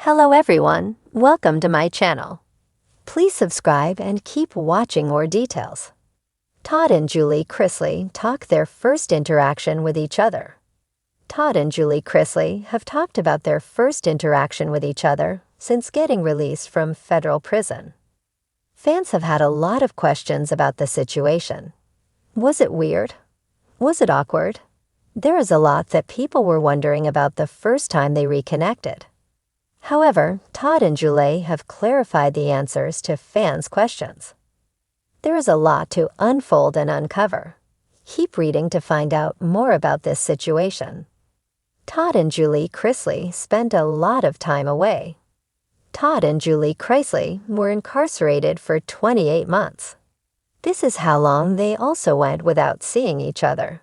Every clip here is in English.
Hello everyone, welcome to my channel. Please subscribe and keep watching more details. Todd and Julie Chrisley talk their first interaction with each other. Todd and Julie Chrisley have talked about their first interaction with each other since getting released from federal prison. Fans have had a lot of questions about the situation. Was it weird? Was it awkward? There is a lot that people were wondering about the first time they reconnected. However, Todd and Julie have clarified the answers to fans' questions. There is a lot to unfold and uncover. Keep reading to find out more about this situation. Todd and Julie Chrisley spent a lot of time away. Todd and Julie Chrisley were incarcerated for 28 months. This is how long they also went without seeing each other.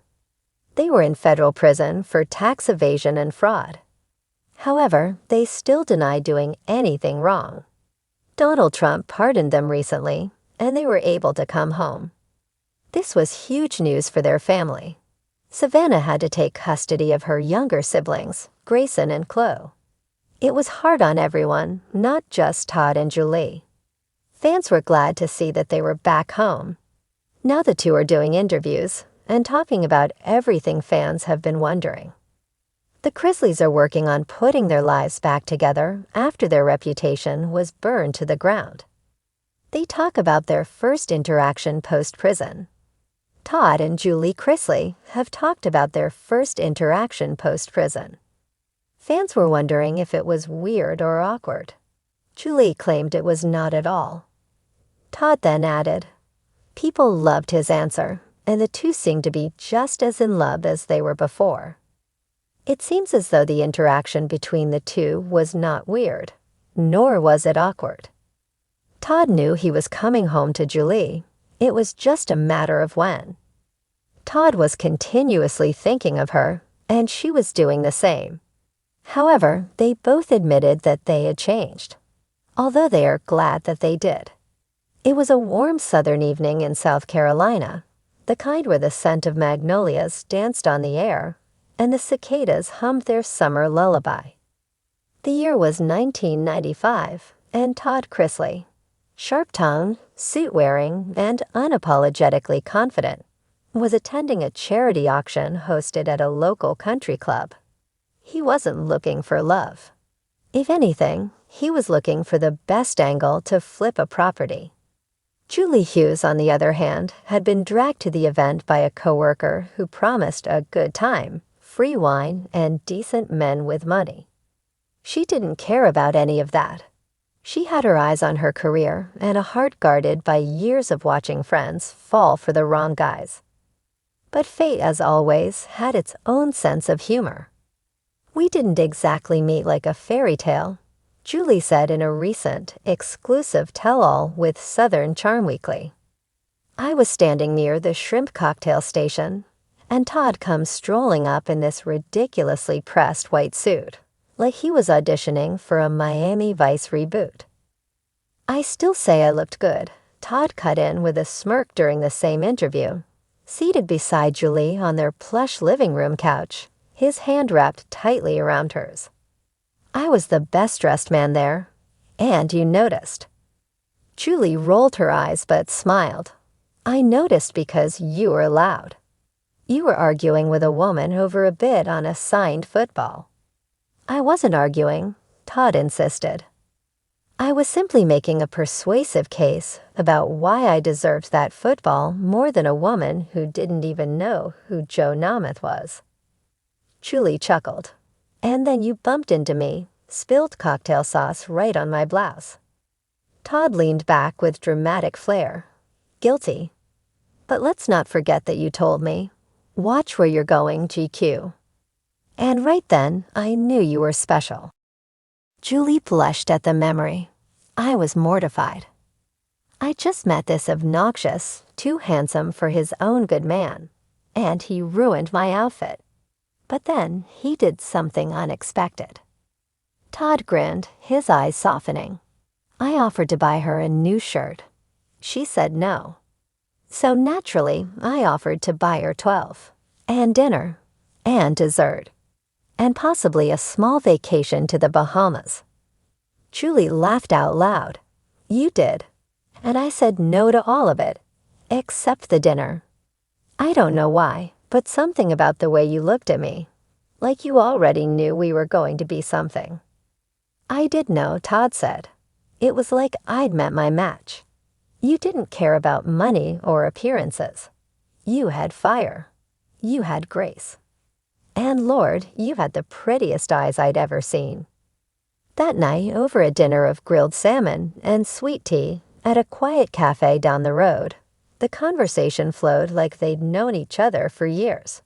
They were in federal prison for tax evasion and fraud. However, they still deny doing anything wrong. Donald Trump pardoned them recently, and they were able to come home. This was huge news for their family. Savannah had to take custody of her younger siblings, Grayson and Chloe. It was hard on everyone, not just Todd and Julie. Fans were glad to see that they were back home. Now the two are doing interviews and talking about everything fans have been wondering. The Chrisleys are working on putting their lives back together after their reputation was burned to the ground. They talk about their first interaction post-prison. Todd and Julie Chrisley have talked about their first interaction post-prison. Fans were wondering if it was weird or awkward. Julie claimed it was not at all. Todd then added, "People loved his answer, and the two seemed to be just as in love as they were before." It seems as though the interaction between the two was not weird, nor was it awkward. Todd knew he was coming home to Julie. It was just a matter of when. Todd was continuously thinking of her, and she was doing the same. However, they both admitted that they had changed, although they are glad that they did. It was a warm southern evening in South Carolina, the kind where the scent of magnolias danced on the air and the cicadas hummed their summer lullaby. The year was 1995, and Todd Chrisley, sharp-tongued, suit-wearing, and unapologetically confident, was attending a charity auction hosted at a local country club. He wasn't looking for love. If anything, he was looking for the best angle to flip a property. Julie Hughes, on the other hand, had been dragged to the event by a coworker who promised a good time, free wine, and decent men with money. She didn't care about any of that. She had her eyes on her career and a heart guarded by years of watching friends fall for the wrong guys. But fate, as always, had its own sense of humor. "We didn't exactly meet like a fairy tale," Julie said in a recent, exclusive tell-all with Southern Charm Weekly. "I was standing near the shrimp cocktail station, and Todd comes strolling up in this ridiculously pressed white suit, like he was auditioning for a Miami Vice reboot. I still say I looked good," Todd cut in with a smirk during the same interview, seated beside Julie on their plush living room couch, his hand wrapped tightly around hers. "I was the best-dressed man there, and you noticed." Julie rolled her eyes but smiled. "I noticed because you were loud. You were arguing with a woman over a bid on a signed football." "I wasn't arguing," Todd insisted. "I was simply making a persuasive case about why I deserved that football more than a woman who didn't even know who Joe Namath was." Julie chuckled. "And then you bumped into me, spilled cocktail sauce right on my blouse." Todd leaned back with dramatic flair. "Guilty. But let's not forget that you told me, 'Watch where you're going, GQ.' And right then, I knew you were special." Julie blushed at the memory. "I was mortified. I just met this obnoxious, too handsome for his own good man, and he ruined my outfit. But then he did something unexpected." Todd grinned, his eyes softening. "I offered to buy her a new shirt. She said no. So naturally, I offered to buy her 12, and dinner, and dessert, and possibly a small vacation to the Bahamas. Julie laughed out loud. You did. And I said no to all of it, except the dinner. I don't know why, but something about the way you looked at me. Like you already knew we were going to be something. I did know, Todd said. It was like I'd met my match. You didn't care about money or appearances. You had fire. You had grace. And Lord, you had the prettiest eyes I'd ever seen. That night, over a dinner of grilled salmon and sweet tea at a quiet cafe down the road, the conversation flowed like they'd known each other for years.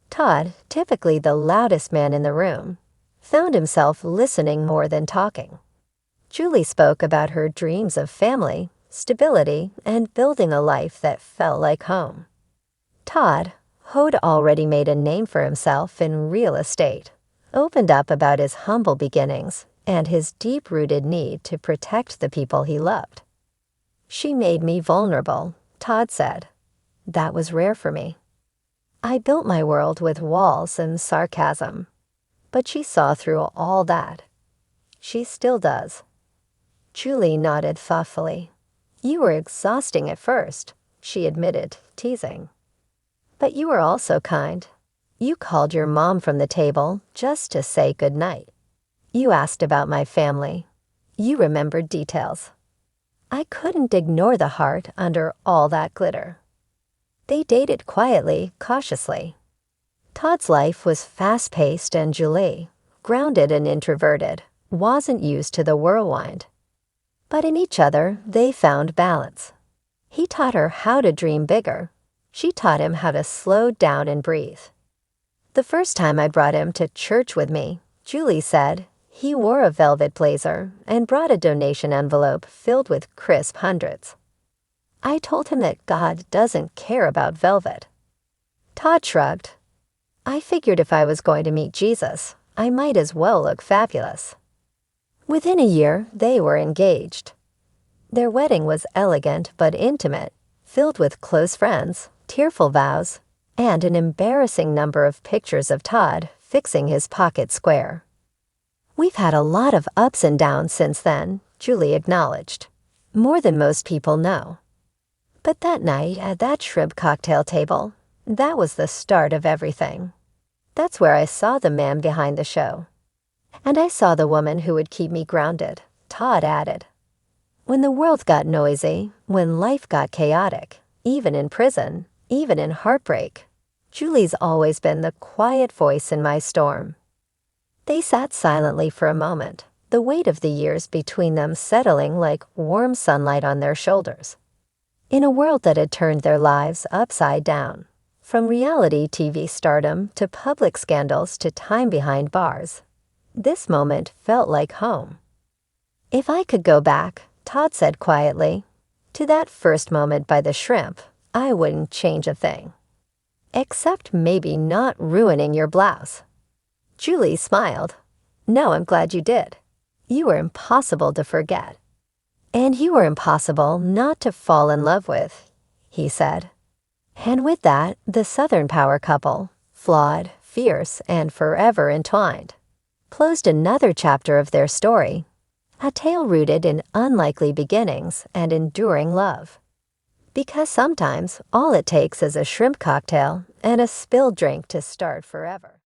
Todd, typically the loudest man in the room, found himself listening more than talking. Julie spoke about her dreams of family, stability, and building a life that felt like home. Todd, who'd already made a name for himself in real estate, opened up about his humble beginnings and his deep-rooted need to protect the people he loved. She made me vulnerable, Todd said. That was rare for me. I built my world with walls and sarcasm, but she saw through all that. She still does. Julie nodded thoughtfully. You were exhausting at first, she admitted, teasing. But you were also kind. You called your mom from the table just to say goodnight. You asked about my family. You remembered details. I couldn't ignore the heart under all that glitter. They dated quietly, cautiously. Todd's life was fast-paced and Julie, grounded and introverted, wasn't used to the whirlwind. But in each other, they found balance. He taught her how to dream bigger. She taught him how to slow down and breathe. The first time I brought him to church with me, Julie said, he wore a velvet blazer and brought a donation envelope filled with crisp hundreds. I told him that God doesn't care about velvet. Todd shrugged. I figured if I was going to meet Jesus, I might as well look fabulous. Within a year, they were engaged. Their wedding was elegant but intimate, filled with close friends, tearful vows, and an embarrassing number of pictures of Todd fixing his pocket square. We've had a lot of ups and downs since then, Julie acknowledged. More than most people know. But that night at that shrimp cocktail table, that was the start of everything. That's where I saw the man behind the show. And I saw the woman who would keep me grounded, Todd added. When the world got noisy, when life got chaotic, even in prison, even in heartbreak, Julie's always been the quiet voice in my storm. They sat silently for a moment, the weight of the years between them settling like warm sunlight on their shoulders. In a world that had turned their lives upside down, from reality TV stardom to public scandals to time behind bars, this moment felt like home. If I could go back, Todd said quietly, to that first moment by the shrimp, I wouldn't change a thing. Except maybe not ruining your blouse. Julie smiled. No, I'm glad you did. You were impossible to forget. And you were impossible not to fall in love with, he said. And with that, the Southern power couple, flawed, fierce, and forever entwined, closed another chapter of their story, a tale rooted in unlikely beginnings and enduring love. Because sometimes all it takes is a shrimp cocktail and a spilled drink to start forever.